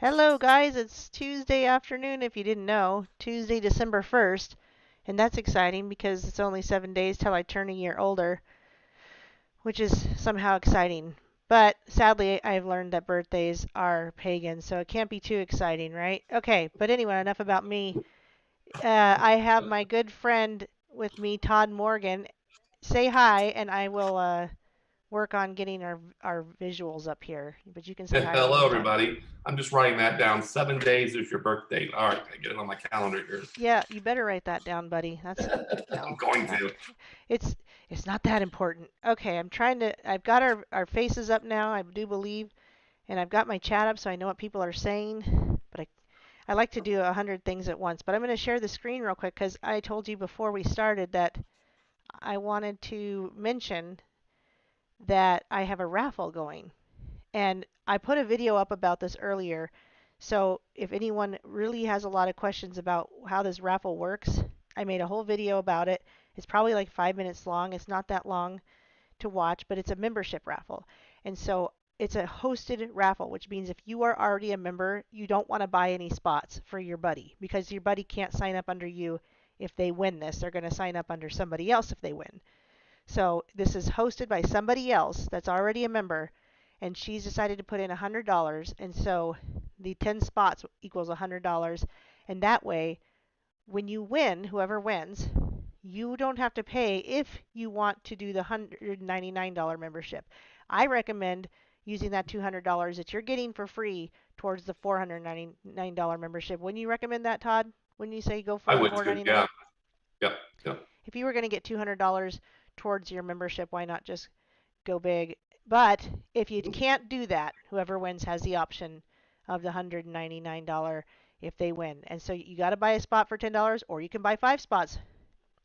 Hello, guys. It's Tuesday afternoon, if you didn't know. Tuesday, December 1st. And that's exciting because it's only 7 days till I turn a year older, which is somehow exciting. But sadly, I've learned that birthdays are pagan, so it can't be too exciting, right? Okay, but anyway, enough about me. I have my good friend with me, Todd Morgan. Say hi, and I will work on getting our visuals up here. But you can say hi when Hello, you're done. everybody. I'm just writing that down. 7 days is your birthday. All right, I get it on my calendar here. Yeah, you better write that down, buddy. That's I'm no, going not. to. It's it's not that important. Okay, I'm trying to. I've got our faces up now. I do believe, and I've got my chat up so I know what people are saying. But I like to do 100 things at once. But I'm going to share the screen real quick because I told you before we started that I wanted to mention that I have a raffle going. And I put a video up about this earlier. So if anyone really has a lot of questions about how this raffle works, I made a whole video about it. It's probably like 5 minutes long. It's not that long to watch, but it's a membership raffle. And so it's a hosted raffle, which means if you are already a member, you don't want to buy any spots for your buddy because your buddy can't sign up under you if they win this. They're going to sign up under somebody else if they win. So this is hosted by somebody else that's already a member, and she's decided to put in $100, and so the 10 spots equals $100, and that way, when you win, whoever wins, you don't have to pay if you want to do the $199 membership. I recommend using that $200 that you're getting for free towards the $499 membership. Wouldn't you recommend that, Todd? Wouldn't you say go for I the would too. Yeah. 499? Yep. Yep. If you were going to get $200 towards your membership, why not just go big? But if you can't do that, whoever wins has the option of the $199 if they win. And so you got to buy a spot for $10, or you can buy 5 spots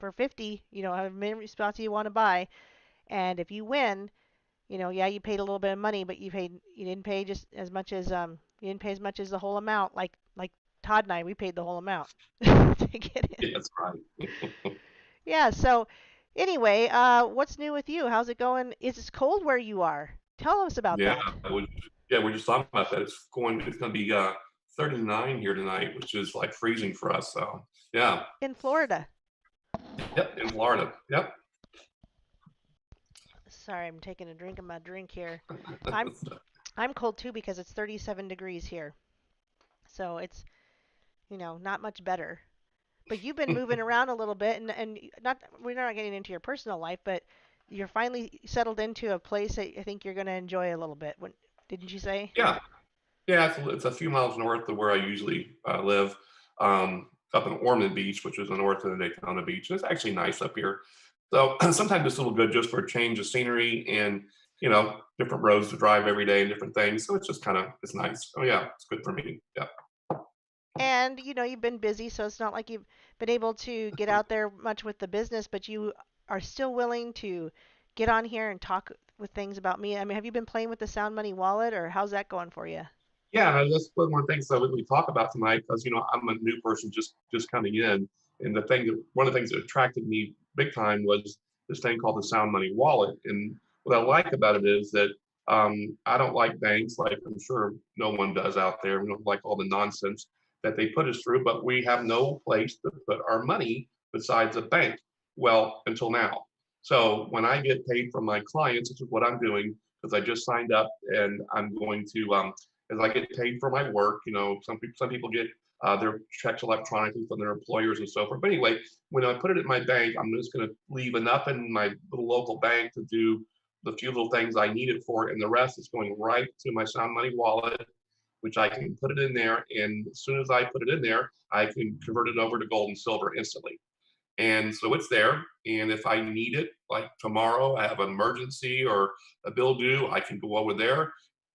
for 50. How many spots you want to buy. And if you win, yeah, you paid a little bit of money, but you didn't pay just as much as you didn't pay as much as the whole amount. Like Todd and I, we paid the whole amount to get in. Yeah, that's right. Yeah, so anyway, what's new with you? How's it going? It's cold where you are. Tell us about Yeah. that. I was, yeah, we're just talking about that. It's going to be 39 here tonight, which is like freezing for us. So, yeah. In Florida. Yep. In Florida. Yep. Sorry, I'm taking a drink of my drink here. I'm I'm cold too because it's 37 degrees here. So it's, not much better. But you've been moving around a little bit and not we're not getting into your personal life, but you're finally settled into a place that I think you're going to enjoy a little bit. Didn't you say? Yeah. Yeah. It's a few miles north of where I usually live, up in Ormond Beach, which is north of Daytona Beach. It's actually nice up here. So sometimes it's a little good just for a change of scenery and different roads to drive every day and different things. So it's just it's nice. Oh yeah, it's good for me. Yeah. And you've been busy, so it's not like you've been able to get out there much with the business, but you are still willing to get on here and talk with things about me. I mean, have you been playing with the Sound Money wallet, or how's that going for you? Yeah, that's one more thing that we talk about tonight because I'm a new person just coming in, and one of the things that attracted me big time was this thing called the Sound Money Wallet. And what I like about it is that I don't like banks, like I'm sure no one does out there. We don't like all the nonsense that they put us through, but we have no place to put our money besides a bank. Well, until now. So when I get paid from my clients, which is what I'm doing because I just signed up and I'm going to as I get paid for my work. Some people get their checks electronically from their employers and so forth. But anyway, when I put it in my bank, I'm just going to leave enough in my little local bank to do the few little things I need it for, and the rest is going right to my Sound Money wallet, which I can put it in there. And as soon as I put it in there, I can convert it over to gold and silver instantly. And so it's there. And if I need it, like tomorrow, I have an emergency or a bill due, I can go over there,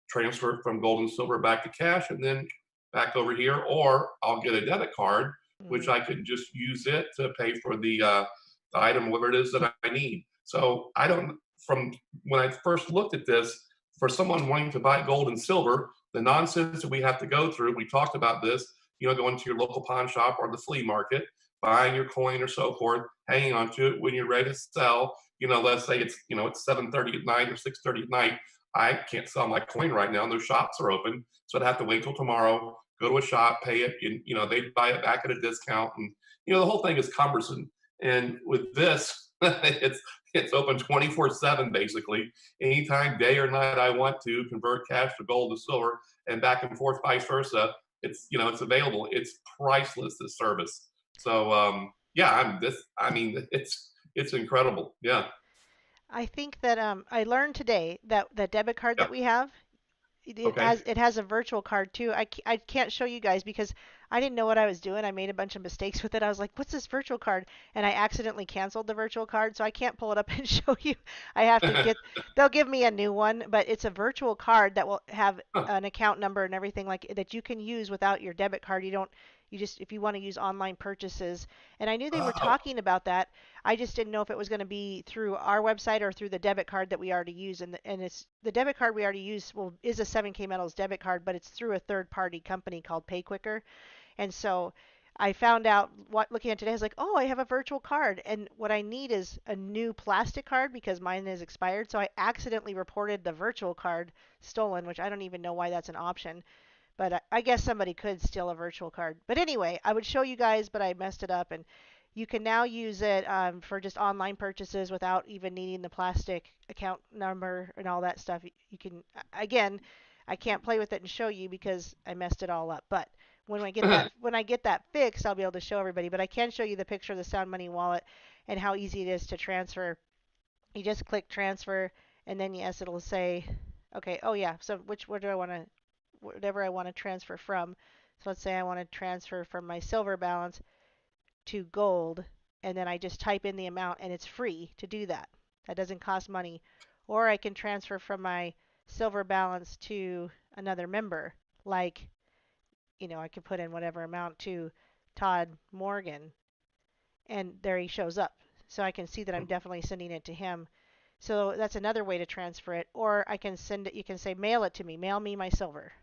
transfer it from gold and silver back to cash, and then back over here. Or I'll get a debit card, which Mm. I can just use it to pay for the item, whatever it is that I need. So I don't, from when I first looked at this, for someone wanting to buy gold and silver, the nonsense that we have to go through, we talked about this, going to your local pawn shop or the flea market, buying your coin or so forth, hanging on to it when you're ready to sell. Let's say it's 7:30 at night or 6:30 at night. I can't sell my coin right now. No shops are open, so I'd have to wait till tomorrow, go to a shop, pay it, and they'd buy it back at a discount, and the whole thing is cumbersome. And with this, it's open 24/7 basically. Anytime, day or night, I want to convert cash to gold to silver, and back and forth, vice versa. It's available. It's priceless, this service. So yeah, I mean, it's incredible. Yeah. I think that I learned today that the debit card that Yep. we have, Okay. it has a virtual card too. I can't show you guys because I didn't know what I was doing. I made a bunch of mistakes with it. I was like, "What's this virtual card?" And I accidentally canceled the virtual card, so I can't pull it up and show you. I have to get they'll give me a new one, but it's a virtual card that will have Huh. an account number and everything like that you can use without your debit card. You just if you want to use online purchases. And I knew they were Oh, talking about that. I just didn't know if it was going to be through our website or through the debit card that we already use. And it's the debit card we already use is a 7K Metals debit card, but it's through a third party company called PayQuicker. And so I found out what looking at today, I was like, oh, I have a virtual card. And what I need is a new plastic card because mine is expired. So I accidentally reported the virtual card stolen, which I don't even know why that's an option. But I guess somebody could steal a virtual card. But anyway, I would show you guys, but I messed it up. And you can now use it for just online purchases without even needing the plastic account number and all that stuff. You can, again, I can't play with it and show you because I messed it all up. But when I get that fixed, I'll be able to show everybody. But I can show you the picture of the Sound Money wallet and how easy it is to transfer. You just click transfer, and then yes, it'll say, okay, oh yeah, so where do I want to whatever I want to transfer from. So let's say I want to transfer from my silver balance to gold, and then I just type in the amount, and it's free to do that. That doesn't cost money. Or I can transfer from my silver balance to another member, like, I could put in whatever amount to Todd Morgan, and there he shows up. So I can see that I'm definitely sending it to him. So that's another way to transfer it. Or I can send it, you can say, mail it to me, mail me my silver.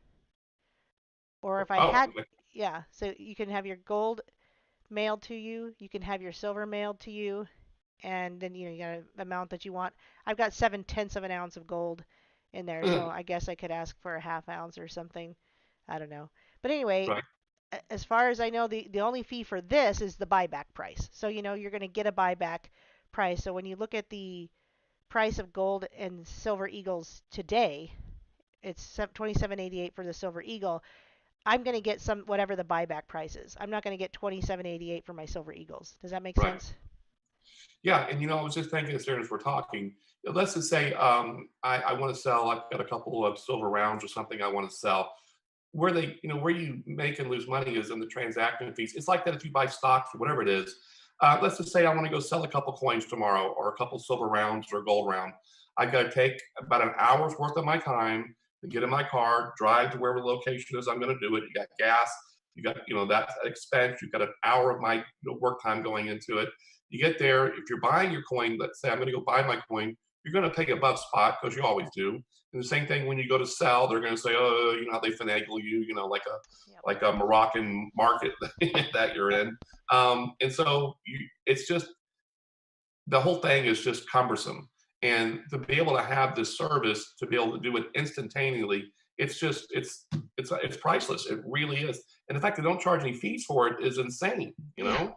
Or if I oh, had, yeah, so you can have your gold mailed to you, you can have your silver mailed to you, and then you got an amount that you want. I've got 7/10 of an ounce of gold in there, so I guess I could ask for a half ounce or something. I don't know. But anyway, right. as far as I know, the only fee for this is the buyback price. So you're going to get a buyback price. So when you look at the price of gold and silver eagles today, it's 27.88 for the silver eagle. I'm going to get some whatever the buyback price is. I'm not going to get 27.88 for my silver eagles. Does that make Right. sense? Yeah, and I was just thinking as soon as we're talking, let's just say I want to sell. I've got a couple of silver rounds or something I want to sell. Where you make and lose money is in the transaction fees. It's like that if you buy stocks or whatever it is. Let's just say I want to go sell a couple coins tomorrow or a couple silver rounds or a gold round. I got to take about an hour's worth of my time to get in my car, drive to wherever the location is I'm going to do it. You got gas, you got that expense, you've got an hour of my work time going into it. You get there, if you're buying your coin, let's say I'm going to go buy my coin, you're going to pay above spot because you always do. And the same thing when you go to sell, they're going to say, oh, how they finagle you, Yep. like a Moroccan market that you're in. And so it's just the whole thing is just cumbersome. And to be able to have this service, to be able to do it instantaneously, it's priceless. It really is. And the fact they don't charge any fees for it is insane. Yeah.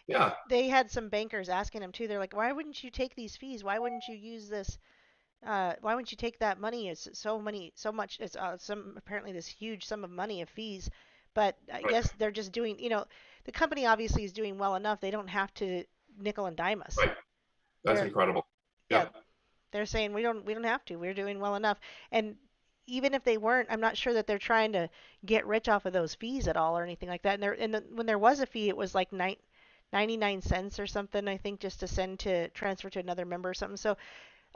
Yeah, They had some bankers asking him too. They're like, "Why wouldn't you take these fees? Why wouldn't you use this? Why wouldn't you take that money? It's so much. It's some apparently this huge sum of money of fees." But I right, guess they're just doing. The company obviously is doing well enough. They don't have to nickel and dime us. right. That's They're incredible. yeah, Yeah, they're saying we don't have to. We're doing well enough. And even if they weren't, I'm not sure that they're trying to get rich off of those fees at all or anything like that. When there was a fee, it was like 99 cents or something, I think, just to transfer to another member or something. So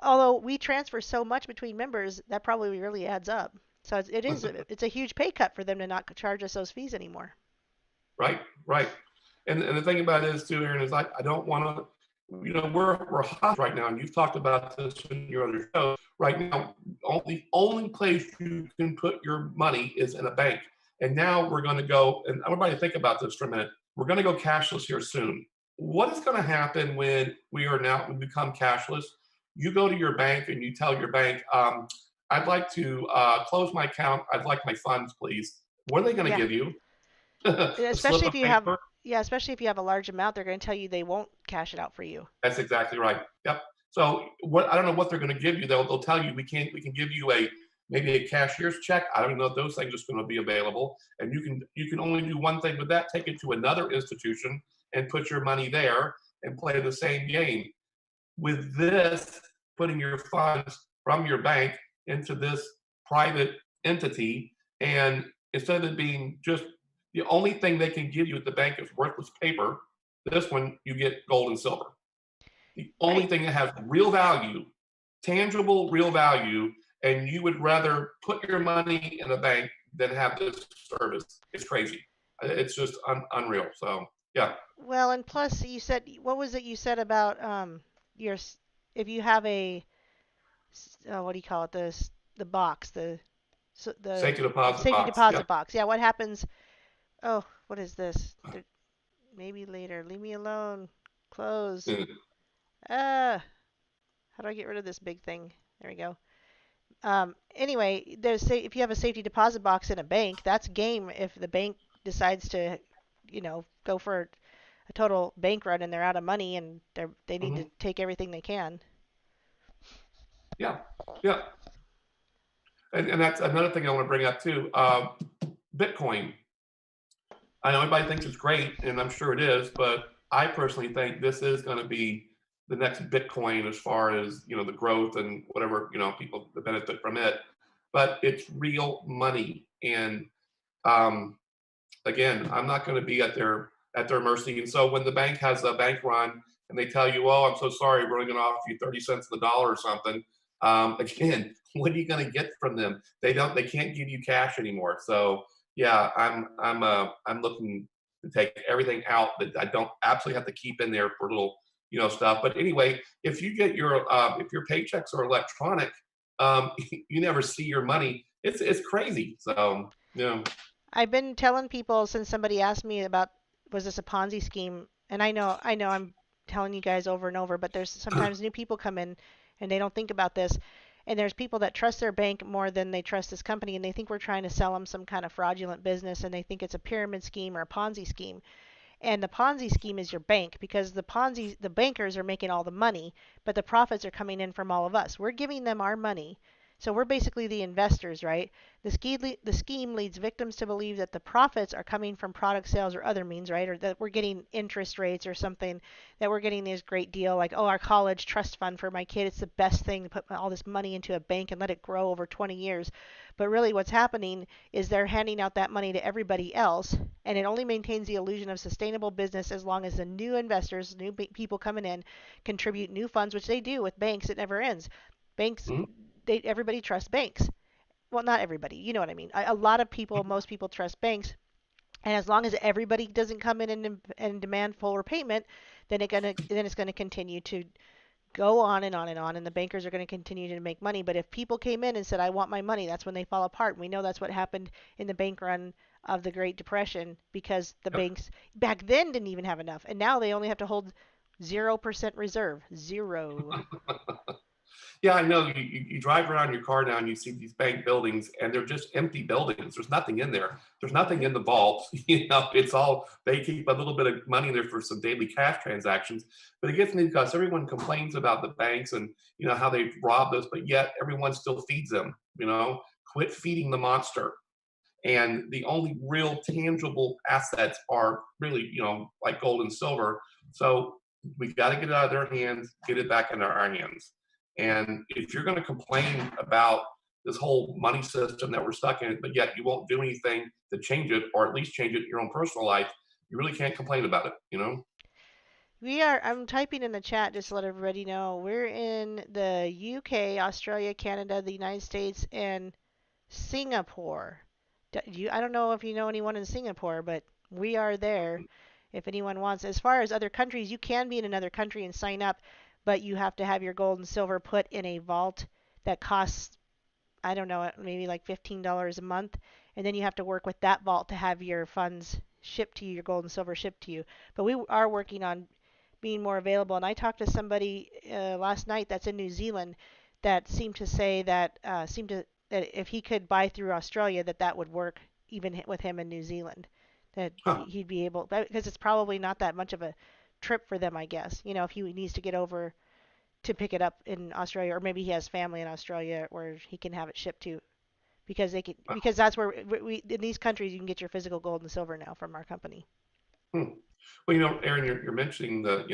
although we transfer so much between members, that probably really adds up. So it's a huge pay cut for them to not charge us those fees anymore. right, right. And the thing about it is too, Aaron, is I don't want to. We're hot right now, and you've talked about this in your other show. Right now, the only place you can put your money is in a bank. And now we're going to go, and everybody think about this for a minute. We're going to go cashless here soon. What is going to happen when we become cashless? You go to your bank and you tell your bank, I'd like to close my account. I'd like my funds, please. What are they going to Yeah. give you? A slip Especially of if you have paper? yeah, especially if you have a large amount, they're going to tell you they won't cash it out for you. That's exactly right. Yep. So what I don't know what they're going to give you. They'll tell you we can give you a maybe a cashier's check. I don't know if those things are going to be available. And you can only do one thing with that, take it to another institution and put your money there and play the same game. With this, putting your funds from your bank into this private entity, and instead of it being just the only thing they can give you at the bank is worthless paper, this one you get gold and silver. The only Right. thing that has real value, tangible real value, and you would rather put your money in a bank than have this service. It's crazy. It's just unreal. So yeah, Well, and plus you said what was it you said about your if you have a what do you call it, the box, the safety deposit safety box. Yeah. deposit box. Yeah, what happens? Oh, what is this? Maybe later. Leave me alone. Close. Mm. How do I get rid of this big thing? There we go. Anyway, if you have a safety deposit box in a bank, that's game if the bank decides to, go for a total bank run and they're out of money and they need to Mhm. take everything they can. Yeah. Yeah. And that's another thing I want to bring up too. Bitcoin. I know everybody thinks it's great, and I'm sure it is, but I personally think this is going to be the next Bitcoin as far as the growth and whatever people that benefit from it. But it's real money, and um, again, I'm not going to be at their mercy. And so when the bank has a bank run and they tell you, "Oh, I'm so sorry, we're only going to offer you 30 cents on the dollar or something," again, what are you going to get from them? They can't give you cash anymore. So yeah, I'm looking to take everything out that I don't absolutely have to keep in there for little stuff. But anyway, if you get if your paychecks are electronic, you never see your money. It's crazy. So I've been telling people since somebody asked me about was this a Ponzi scheme, and I know I'm telling you guys over and over, but there's sometimes new people come in and they don't think about this. And there's people that trust their bank more than they trust this company, and they think we're trying to sell them some kind of fraudulent business, and they think it's a pyramid scheme or a Ponzi scheme. And the Ponzi scheme is your bank because the bankers are making all the money, but the profits are coming in from all of us. We're giving them our money. So we're basically the investors, right? The scheme leads victims to believe that the profits are coming from product sales or other means, right? Or that we're getting interest rates or something, that we're getting this great deal like, oh, our college trust fund for my kid, it's the best thing to put all this money into a bank and let it grow over 20 years. But really what's happening is they're handing out that money to everybody else, and it only maintains the illusion of sustainable business as long as the new investors, new people coming in, contribute new funds, which they do with banks. It never ends. Banks, mm-hmm. everybody trusts banks. Well, not everybody, you know what I mean. A lot of people, most people trust banks, and as long as everybody doesn't come in and demand full repayment, then it's gonna continue to go on and on and on, and the bankers are going to continue to make money. But if people came in and said, I want my money, that's when they fall apart. And we know that's what happened in the bank run of the Great Depression because the Yep. banks back then didn't even have enough. And now they only have to hold 0% reserve. Zero. Yeah, I know. You drive around your car now and you see these bank buildings, and they're just empty buildings. There's nothing in there. There's nothing Nope. in the vault. It's all they keep a little bit of money in there for some daily cash transactions. But it gets me because everyone complains about the banks and how they've robbed us, but yet everyone still feeds them. Quit feeding the monster. And the only real tangible assets are really like gold and silver. So we got to get it out of their hands, get it back into our hands. And if you're going to complain about this whole money system that we're stuck in, but yet you won't do anything to change it, or at least change it in your own personal life, you really can't complain about it. I'm typing in the chat just to let everybody know. We're in the UK, Australia, Canada, the United States, and Singapore. I don't know if you know anyone in Singapore, but we are there if anyone wants. As far as other countries, you can be in another country and sign up, but you have to have your gold and silver put in a vault that costs, I don't know, maybe like $15 a month. And then you have to work with that vault to have your funds shipped to you, your gold and silver shipped to you. But we are working on being more available. And I talked to somebody last night that's in New Zealand. that seemed to say that that if he could buy through Australia, that that would work even with him in New Zealand. That Huh. he'd be able, because it's probably not that much of a trip for them, I guess. You know, if he needs to get over to pick it up in Australia, or maybe he has family in Australia where he can have it shipped to, because they can, Wow. because that's where we in these countries you can get your physical gold and silver now from our company. Hmm. Well, Aaron, you're mentioning the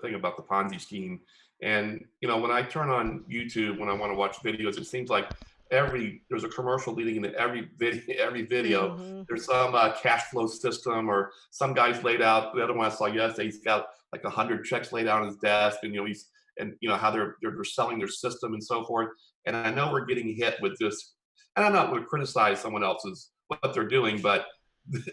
thing about the Ponzi scheme, and when I turn on YouTube when I want to watch videos, it seems like there's a commercial leading into every video. Every video, Mhm. there's some cash flow system, or some guy's laid out. The other one I saw yesterday, he's got like 100 checks laid out on his desk, and how they're selling their system and so forth. And I know we're getting hit with this, and I'm not going to criticize someone else's what they're doing, but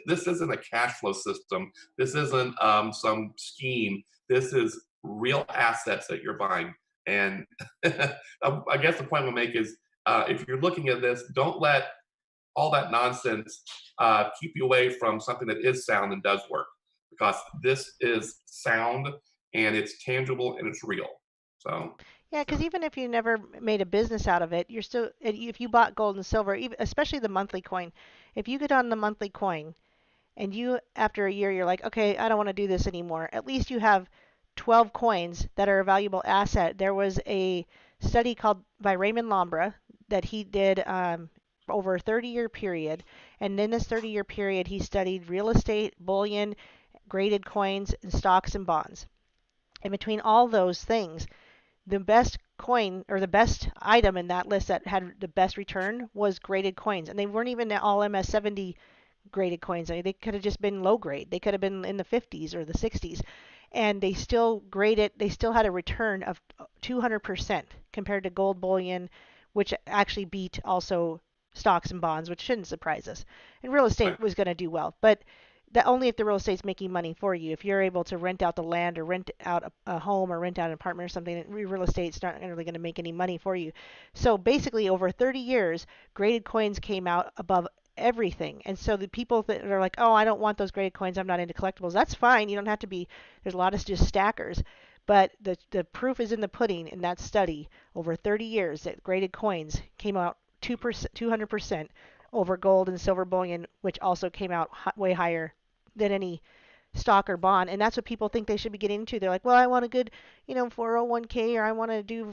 this isn't a cash flow system. This isn't some scheme. This is real assets that you're buying. And I guess the point we'll make is if you're looking at this, don't let all that nonsense keep you away from something that is sound and does work, because this is sound and it's tangible and it's real. So, Yeah, yeah. because even if you never made a business out of it, you're still, if you bought gold and silver, even, especially the monthly coin, if you get on the monthly coin and you, after a year, you're like, okay, I don't want to do this anymore, at least you have 12 coins that are a valuable asset. There was a study called by Raymond Lombra that he did over a 30-year period. And in this 30-year period, he studied real estate, bullion, graded coins, and stocks and bonds. And between all those things, the best coin or the best item in that list that had the best return was graded coins. And they weren't even all MS70 graded coins. I mean, they could have just been low grade. They could have been in the 50s or the 60s. And they still graded, they still had a return of 200% compared to gold bullion, which actually beat also stocks and bonds, which shouldn't surprise us. And real estate Right. was going to do well. But that only if the real estate's making money for you. If you're able to rent out the land or rent out a home or rent out an apartment or something, real estate's not really going to make any money for you. So basically, over 30 years, graded coins came out above everything. And so the people that are like, oh, I don't want those graded coins, I'm not into collectibles, that's fine. You don't have to be, there's a lot of just stackers. But the proof is in the pudding in that study over 30 years that graded coins came out 200% over gold and silver bullion, which also came out way higher than any stock or bond. And that's what people think they should be getting into. They're like, well, I want a good, 401k, or I want to do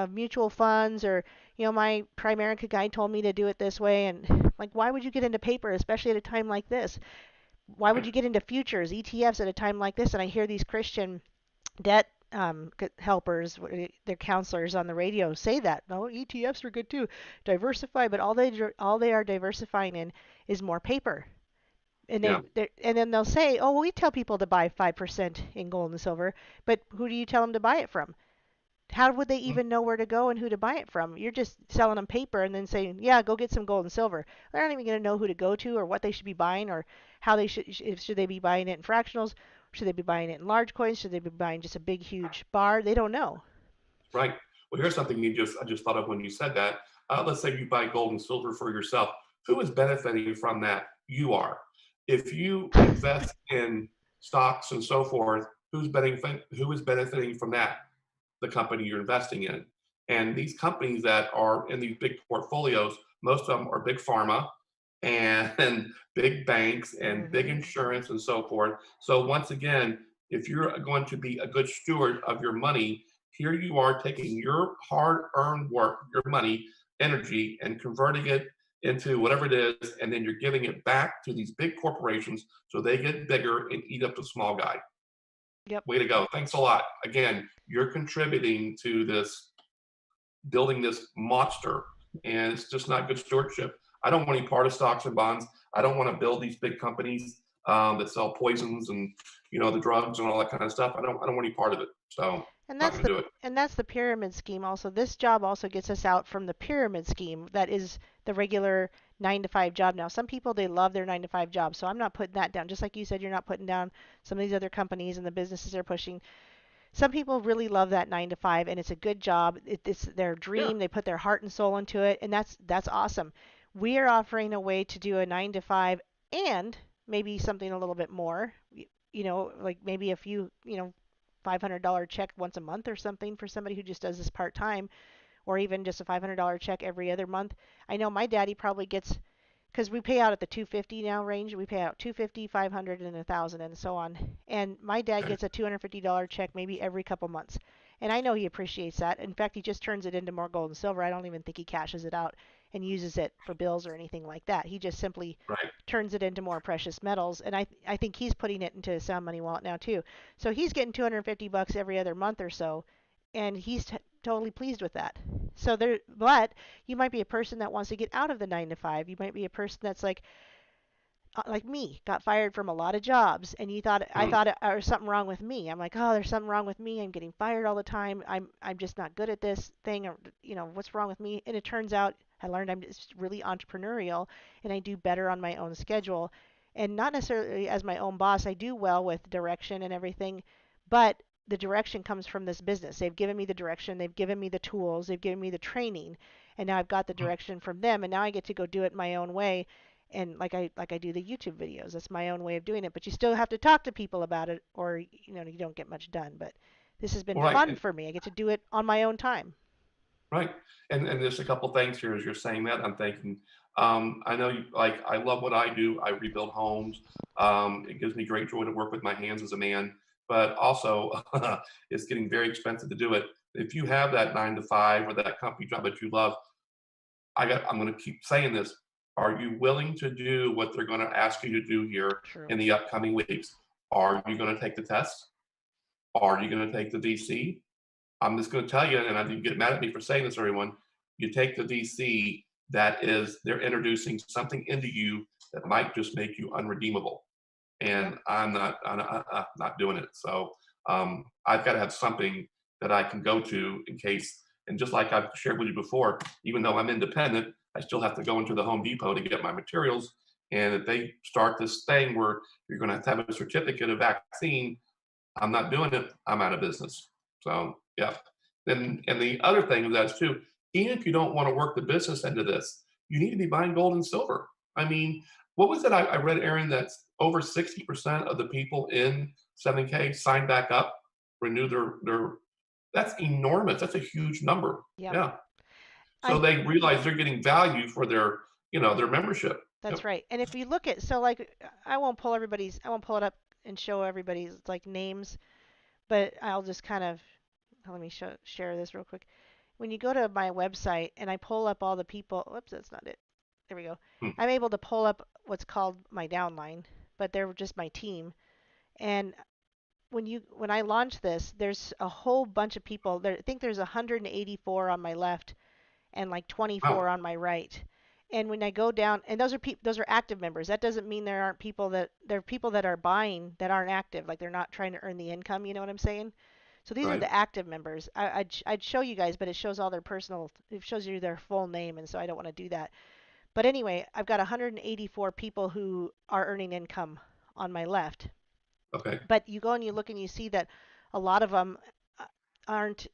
mutual funds, or, my Primerica guy told me to do it this way. And like, why would you get into paper, especially at a time like this? Why would Right. you get into futures, ETFs at a time like this? And I hear these Christian debt helpers, their counselors on the radio say that. No, ETFs are good too. Diversify, but all they are diversifying in is more paper. And Yeah. and then they'll say, "Oh, well, we tell people to buy 5% in gold and silver, but who do you tell them to buy it from? How would they Mm. even know where to go and who to buy it from? You're just selling them paper and then saying, "Yeah, go get some gold and silver." They're not even going to know who to go to or what they should be buying, or how they should they be buying it in fractionals, should they be buying it in large coins, should they be buying just a big huge bar? They don't know. Right. Well, here's something I just thought of when you said that. Let's say you buy gold and silver for yourself. Who is benefiting from that? You are. If you invest in stocks and so forth, who is benefiting from that? The company you're investing in. And these companies that are in these big portfolios, most of them are big pharma and big banks and big Mhm. insurance and so forth. So once again, if you're going to be a good steward of your money, here you are taking your hard-earned work, your money, energy, and converting it into whatever it is, and then you're giving it back to these big corporations so they get bigger and eat up the small guy. Yep. Way to go. Thanks a lot. Again, you're contributing to this, building this monster, and it's just not good stewardship. I don't want any part of stocks and bonds. I don't want to build these big companies that sell poisons and the drugs and all that kind of stuff. I don't want any part of it. So And not that's going to the do it. and that's the pyramid scheme also. This job also gets us out from the pyramid scheme that is the regular 9 to 5 job now. Some people, they love their 9 to 5 job. So I'm not putting that down. Just like you said, you're not putting down some of these other companies and the businesses they're pushing. Some people really love that 9 to 5, and it's a good job. It's their Yeah. dream. They put their heart and soul into it, and that's awesome. We are offering a way to do a 9 to 5 and maybe something a little bit more. Like maybe a few, $500 check once a month or something for somebody who just does this part time, or even just a $500 check every other month. I know my daddy probably gets, because we pay out at the 250 now range. We pay out 250, 500, and 1,000, and so on. And my dad Okay. gets a $250 check maybe every couple months. And I know he appreciates that. In fact, he just turns it into more gold and silver. I don't even think he cashes it out and uses it for bills or anything like that. He just simply Right. turns it into more precious metals. And I think he's putting it into a sound money wallet now too. So he's getting 250 bucks every other month or so, and he's totally pleased with that. So there, but you might be a person that wants to get out of the 9 to 5. You might be a person that's like me, got fired from a lot of jobs, and you thought I Mm. thought there was something wrong with me. I'm like, oh, there's something wrong with me. I'm getting fired all the time. I'm just not good at this thing, or what's wrong with me? And it turns out I learned I'm just really entrepreneurial, and I do better on my own schedule, and not necessarily as my own boss. I do well with direction and everything, but the direction comes from this business. They've given me the direction, they've given me the tools, they've given me the training, and now I've got the Mm. direction from them, and now I get to go do it my own way, and like I do the YouTube videos. That's my own way of doing it. But you still have to talk to people about it, or you don't get much done. But this has been Right. fun for me. I get to do it on my own time. Right. And there's a couple things here as you're saying that I'm thinking, I know you like I love what I do. I rebuild homes. It gives me great joy to work with my hands as a man, but also it's getting very expensive to do it. If you have that 9 to 5 or that company job that you love, I'm going to keep saying this. Are you willing to do what they're going to ask you to do here True. in the upcoming weeks? Are you going to take the test? Are you going to take the VC? I'm just going to tell you, and I didn't get mad at me for saying this, everyone. You take the VC, that is, they're introducing something into you that might just make you unredeemable. Yep. And I'm not doing it. So I've got to have something that I can go to in case. And just like I've shared with you before, even though I'm independent, I still have to go into the Home Depot to get my materials. And if they start this thing where you're going to have a certificate of vaccine, I'm not doing it. I'm out of business. So yeah. Then and the other thing of that is too, even if you don't want to work the business end of this, you need to be buying gold and silver. I mean, what was it I read, Aaron, that over 60% of the people in 7K signed back up, renew their that's enormous. That's a huge number. Yep. Yeah. So I they realize they're getting value for their membership. That's Yep. right. And if you look at, so like I won't pull it up and show everybody's like names, but I'll just kind of let me share this real quick. When you go to my website and I pull up all the people, whoops, that's not it. There we go. Hmm. I'm able to pull up what's called my downline, but they're just my team. And when I launch this, there's a whole bunch of people. There, I think there's 184 on my left and like 24 Wow. on my right. And when I go down, and those are active members. That doesn't mean there aren't people that there are people that are buying that aren't active, like they're not trying to earn the income. You know what I'm saying? So these are Right. the active members. I'd show you guys, but it shows all their personal. It shows you their full name, and so I don't want to do that. But anyway, I've got 184 people who are earning income on my left. Okay. But you go and you look and you see that a lot of them aren't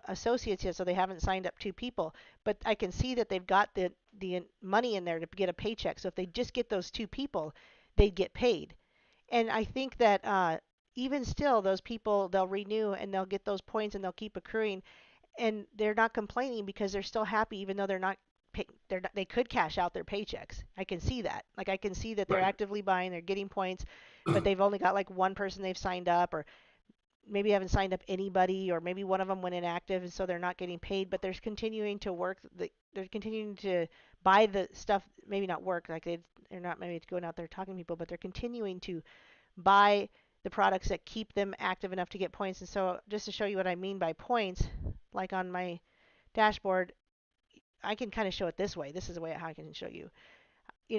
associates yet, so they haven't signed up two people. But I can see that they've got the money in there to get a paycheck. So if they just get those two people, they'd get paid. And I think that even still, those people they'll renew and they'll get those points and they'll keep accruing, and they're not complaining because they're still happy, even though they could cash out their paychecks. I can see that. Like I can see that they're Right. actively buying, they're getting points, but they've only got like one person they've signed up, or maybe haven't signed up anybody, or maybe one of them went inactive and so they're not getting paid, but they're continuing to work. They're continuing to buy the stuff, maybe not work, like they're not maybe going out there talking to people, but they're continuing to buy the products that keep them active enough to get points. And so just to show you what I mean by points, like on my dashboard, I can kind of show it this way. This is the way how I can show you.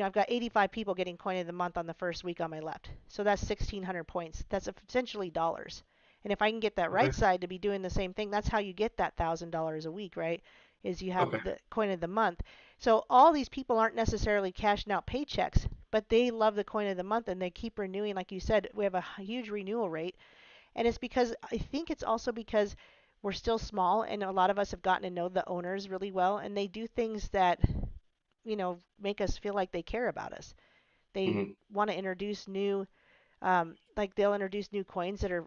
I've got 85 people getting coin of the month on the first week on my left. So that's 1,600 points. That's essentially dollars. And if I can get that Okay. right side to be doing the same thing, that's how you get that $1,000 a week, right? Is you have Okay. the coin of the month. So all these people aren't necessarily cashing out paychecks, but they love the coin of the month and they keep renewing. Like you said, we have a huge renewal rate. And it's because I think it's also because we're still small and a lot of us have gotten to know the owners really well, and they do things that make us feel like they care about us. They Hmm. want to introduce new, like they'll introduce new coins that are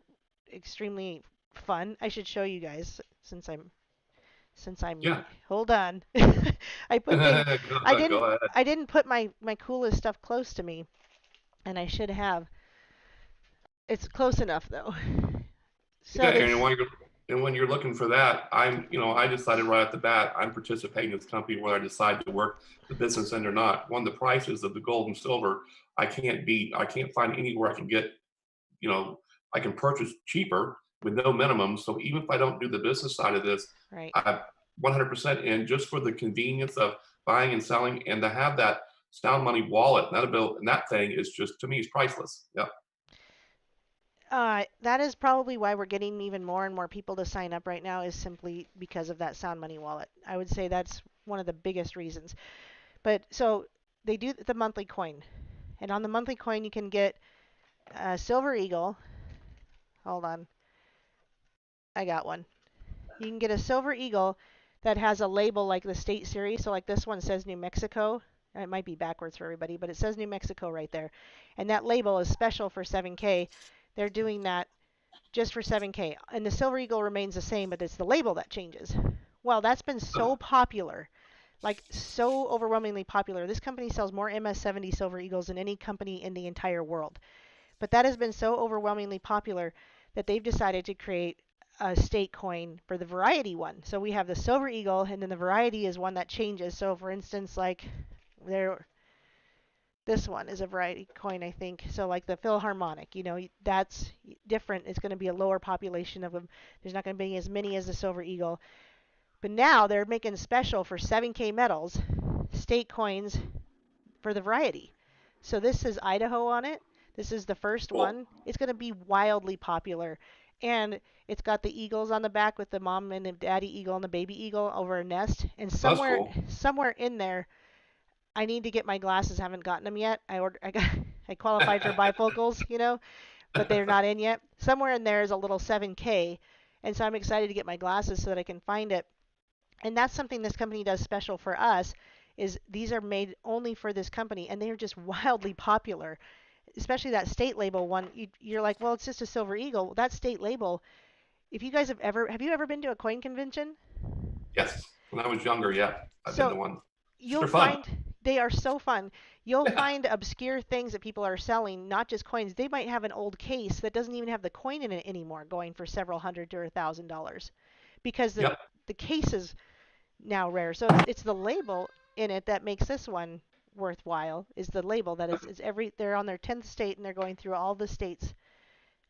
extremely fun. I should show you guys since I'm Yeah. hold on. I put things I Go, didn't go ahead. I didn't put my coolest stuff close to me, and I should have. It's close enough though. Yeah, So and it's when you're looking for that, I decided right off the bat, I'm participating in this company whether I decide to work the business end or not. One, the prices of the gold and silver, I can't beat. I can't find anywhere I can get, you know, I can purchase cheaper with no minimum. So even if I don't do the business side of this, right. I'm 100% in just for the convenience of buying and selling and to have that sound money wallet, and that thing is just to me is priceless. Yeah. That is probably why we're getting even more and more people to sign up right now is simply because of that Sound Money wallet. I would say that's one of the biggest reasons. But so they do the monthly coin, and on the monthly coin you can get a silver eagle. Hold on, I got one. You can get a silver eagle that has a label like the state series. So like this one says New Mexico. It might be backwards for everybody, but it says New Mexico right there. And that label is special for 7K. They're doing that just for 7K. And the Silver Eagle remains the same, but it's the label that changes. Well, that's been so popular, like so overwhelmingly popular. This company sells more MS-70 Silver Eagles than any company in the entire world. But that has been so overwhelmingly popular that they've decided to create a state coin for the variety one. So we have the Silver Eagle, and then the variety is one that changes. So for instance, like there, this one is a variety coin, I think. So like the Philharmonic, that's different. It's going to be a lower population of them. There's not going to be as many as the Silver Eagle. But now they're making special for 7K metals, state coins for the variety. So this is Idaho on it. This is the first Cool. one. It's going to be wildly popular. And it's got the eagles on the back with the mom and the daddy eagle and the baby eagle over a nest. And That's somewhere cool. somewhere in there, I need to get my glasses. Haven't gotten them yet. I qualified for bifocals, but they're not in yet. Somewhere in there is a little 7K, and so I'm excited to get my glasses so that I can find it. And that's something this company does special for us is these are made only for this company, and they are just wildly popular, especially that state label one. You're like, well, it's just a silver eagle. That state label, if you guys have you ever been to a coin convention? Yes. When I was younger, yeah, I've been So to one. you'll They're fun. find they are so fun. You'll Yeah. find obscure things that people are selling, not just coins. They might have an old case that doesn't even have the coin in it anymore, going for several hundred to $1,000 because the Yep. the case is now rare. So it's the label in it that makes this one worthwhile. Is the label that is every they're on their 10th state and they're going through all the states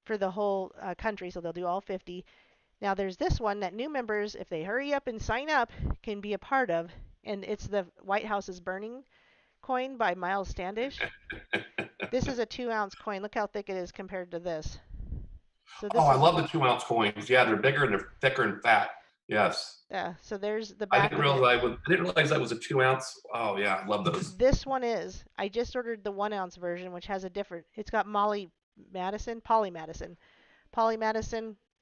for the whole country. So they'll do all 50. Now there's this one that new members, if they hurry up and sign up, can be a part of, and it's the White House is Burning coin by Miles Standish. This is a 2-ounce coin. Look how thick it is compared to this. So Oh, this I is love the 2 ounce coins. Yeah, they're bigger and they're thicker and fat. Yes. so there's the I back didn't of it. realize I didn't realize that was a 2 ounce. Oh yeah, I love those. This one is. I just ordered the 1-ounce version, which has a different. It's got Polly Madison,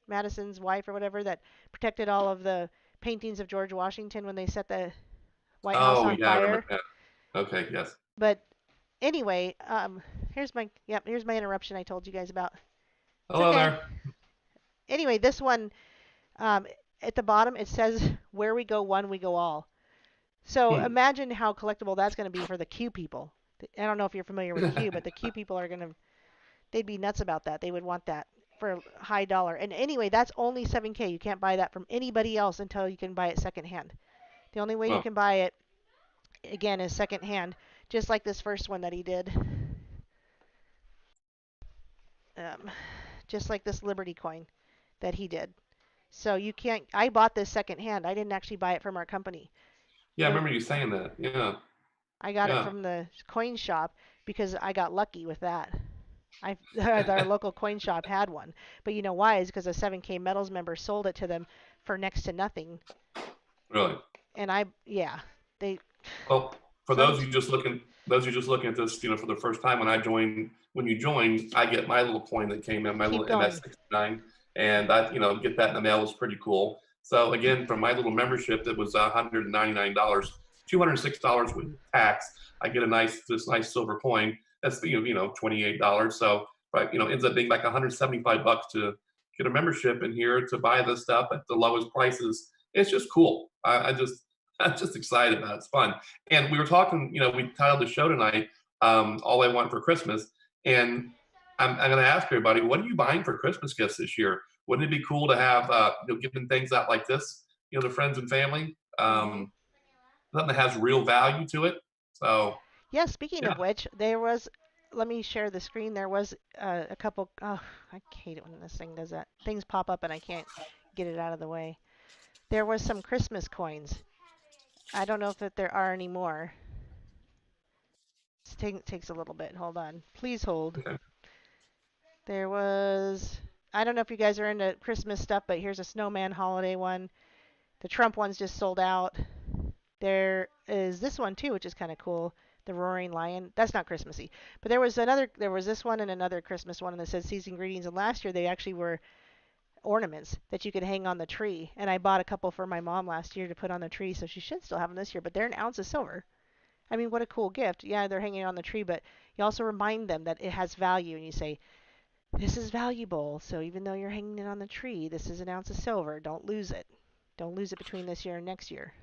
Madison's wife or whatever, that protected all of the paintings of George Washington when they set the White House Oh on yeah, I remember fire. that. Okay, yes. But anyway, here's my interruption I told you guys about. It's Hello okay. there. Anyway, this one um, at the bottom it says where we go one, we go all. So Hmm. imagine how collectible that's going to be for the Q people. I don't know if you're familiar with Q, but the Q people are going to they'd be nuts about that. They would want that for a high dollar. And anyway, that's only 7K. You can't buy that from anybody else until you can buy it secondhand. The only way you Well, can buy it again is secondhand, just like this first one that he did. Um, just like this Liberty coin that he did. So you can't. I bought this secondhand. I didn't actually buy it from our company. yeah, I It, remember you saying that. Yeah, I got it yeah. from the coin shop because I got lucky with that. Our local coin shop had one, but you know why? Is because a 7K Metals member sold it to them for next to nothing, Really. and they Well, for some those who just looking at this, for the first time, when you join, I get my little coin that came in, my keep little going. MS-69, and I, get that in the mail was pretty cool. So again, from my little membership, that was $199, $206 with tax. I get this nice silver coin. That's $28. So, but ends up being like $175 to get a membership in here to buy this stuff at the lowest prices. It's just cool. I just I'm just excited about it. It's fun. And we were talking, we titled the show tonight, All I Want for Christmas. And I'm going to ask everybody, what are you buying for Christmas gifts this year? Wouldn't it be cool to have, giving things out like this, to friends and family? Mhm. Something that has real value to it. So, Yeah, speaking yeah, of which, there was, let me share the screen. There was a couple, oh, I hate it when this thing does that. Things pop up and I can't get it out of the way. There was some Christmas coins. I don't know if that there are any more. It takes a little bit. Hold on. Please hold. okay. There was, I don't know if you guys are into Christmas stuff, but here's a snowman holiday one. The Trump one's just sold out. There is this one too, which is kind of cool. The Roaring Lion. That's not Christmassy, but there was this one and another Christmas one that says seasoned greetings. And last year they actually were ornaments that you could hang on the tree. And I bought a couple for my mom last year to put on the tree, so she should still have them this year. But they're an ounce of silver. I mean, what a cool gift. Yeah, they're hanging on the tree, but you also remind them that it has value, and you say, this is valuable. So even though you're hanging it on the tree, this is an ounce of silver. Don't lose it. Don't lose it between this year and next year.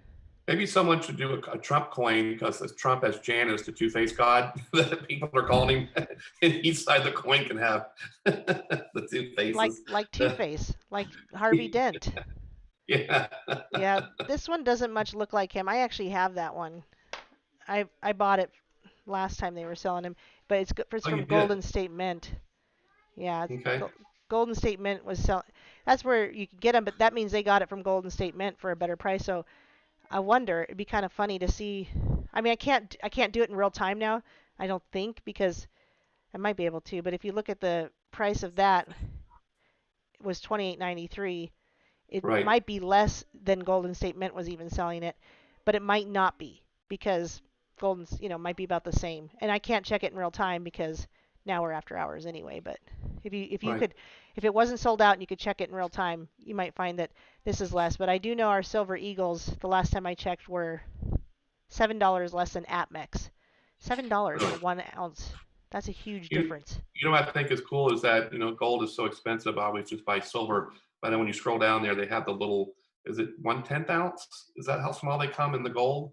Maybe someone should do a Trump coin because Trump has Janus, the two-faced god that people are calling him, and each side of the coin can have the two Like faces. like Two Face, like Harvey Dent. Yeah. Yeah, this one doesn't much look like him. I actually have that one. I bought it last time they were selling him, but it's Oh, you from did. Golden State Mint. Yeah, Okay. Golden State Mint was selling. That's where you could get them, but that means they got it from Golden State Mint for a better price. So I wonder, it'd be kind of funny to see. I mean, I can't do it in real time now. I don't think because I might be able to, but if you look at the price of that, it was 28.93. It Right. might be less than Golden State Mint was even selling it, but it might not be because Golden's, might be about the same. And I can't check it in real time because now we're after hours anyway. But if you Right. could, if it wasn't sold out and you could check it in real time, you might find that this is less. But I do know our Silver Eagles, the last time I checked, were $7 less than Atmex. $7 Really. for 1 ounce. That's a huge You, difference. what I think is cool is that, gold is so expensive. I always just buy silver. But then when you scroll down there, they have the little, is it 1/10 ounce? Is that how small they come in the gold?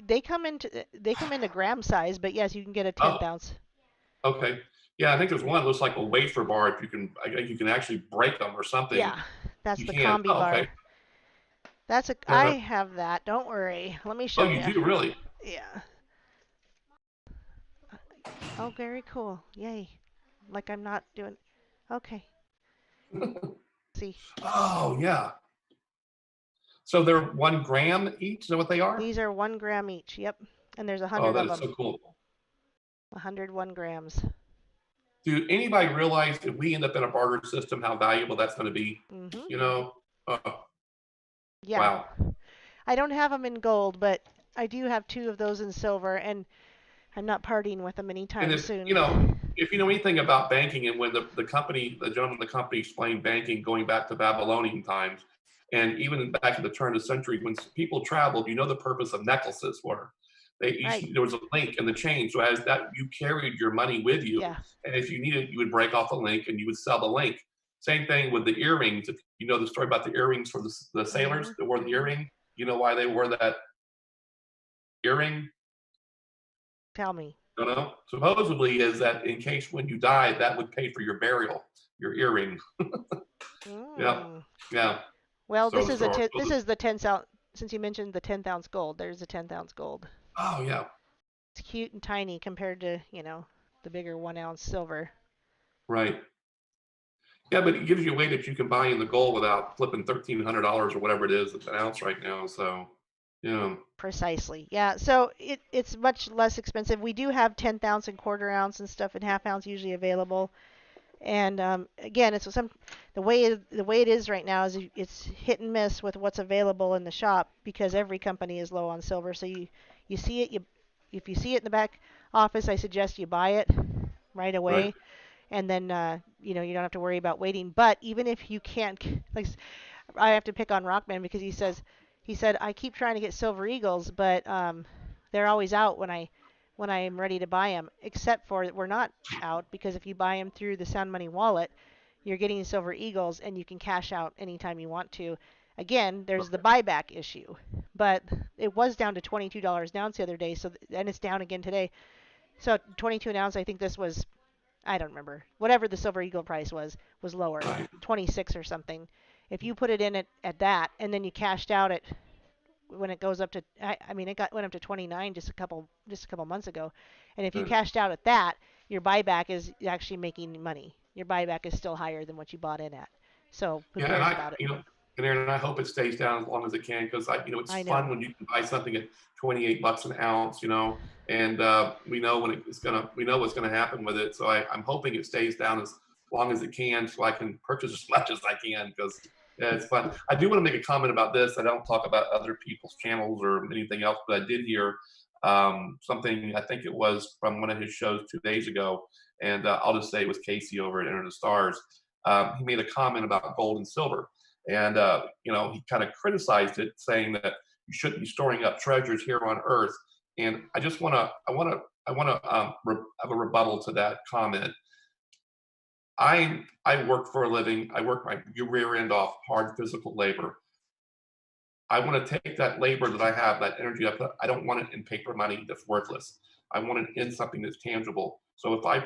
They come into gram size, but yes, you can get a Oh, 10th ounce. okay. Yeah, I think there's one that looks like a wafer bar. If you can, I think you can actually break them or something. Yeah, that's You the can. combi Oh, okay. bar. I Yeah. have that. Don't worry. Let me Oh, show you you. do really. Yeah. Oh, very cool. Yay. Like I'm not doing. Okay. See, Oh, yeah. So they're 1 gram each. Is that what they are? these are 1 gram each. Yep. And there's a Oh, hundred that of is them. so cool. 101 grams. Do anybody realize if we end up in a barter system, how valuable that's going to be? Mhm. You know? Oh, Yeah. wow. I don't have them in gold, but I do have two of those in silver, and I'm not partying with them And anytime if, soon. if you know anything about banking and when the gentleman in the company explained banking going back to Babylonian times, and even back to the turn of the century when people traveled, the purpose of necklaces were. Right. There was a link in the chain, so as that you carried your money with you, Yeah. and if you needed, you would break off the link and you would sell the link. Same thing with the earrings. If you know the story about the earrings for the sailors Mhm. that wore the earring, you know why they wore that earring? Tell me. Supposedly is that in case when you die, that would pay for your burial, your earring. Yeah, Mm. yeah. Well, So, so this is the 10th ounce. Since you mentioned the 10th ounce gold, there's the 10th ounce gold. oh yeah, It's cute and tiny compared to the bigger 1 ounce silver. right. Yeah, but it gives you a way that you can buy in the gold without flipping $1,300 or whatever it is an ounce right now. So, yeah, Precisely. Yeah. So it's much less expensive. We do have 10th ounce and quarter ounce and stuff and half ounce usually available. And again, it's the way it is right now is it's hit and miss with what's available in the shop because every company is low on silver. So you see it, if you see it in the back office, I suggest you buy it right right, away, and then you don't have to worry about waiting. But even if you can't, like I have to pick on Rockman because he said I keep trying to get Silver Eagles, but they're always out when I'm ready to buy them. Except for we're not out because if you buy them through the Sound Money wallet, you're getting silver eagles and you can cash out anytime you want to. Again, there's the buyback issue, but it was down to $22 an ounce the other day, so and it's down again today. So 22 an ounce, I think this was, I don't remember. Whatever the silver eagle price was lower, right. 26 or something. If you put it in at that and then you cashed out at when it goes up to, I mean it went up to 29 just a couple months ago, and if you Uh, cashed out at that, your buyback is actually making money. Your buyback is still higher than what you bought in at. So who Yeah, and cares about it? and Aaron, I hope it stays down as long as it can because it's I fun know. when you can buy something at 28 bucks an ounce, and we know we know what's gonna happen with it. So I'm hoping it stays down as long as it can, so I can purchase as much as I can because yeah, it's fun. I do want to make a comment about this. I don't talk about other people's channels or anything else, but I did hear something. I think it was from one of his shows 2 days ago, and I'll just say it was Casey over at Enter the Stars. He made a comment about gold and silver, and he kind of criticized it, saying that you shouldn't be storing up treasures here on Earth. And I just want to, have a rebuttal to that comment. I work for a living. I work my rear end off hard physical labor. I want to take that labor that I have, that energy I put, I don't want it in paper money that's worthless. I want it in something that's tangible. So if I'm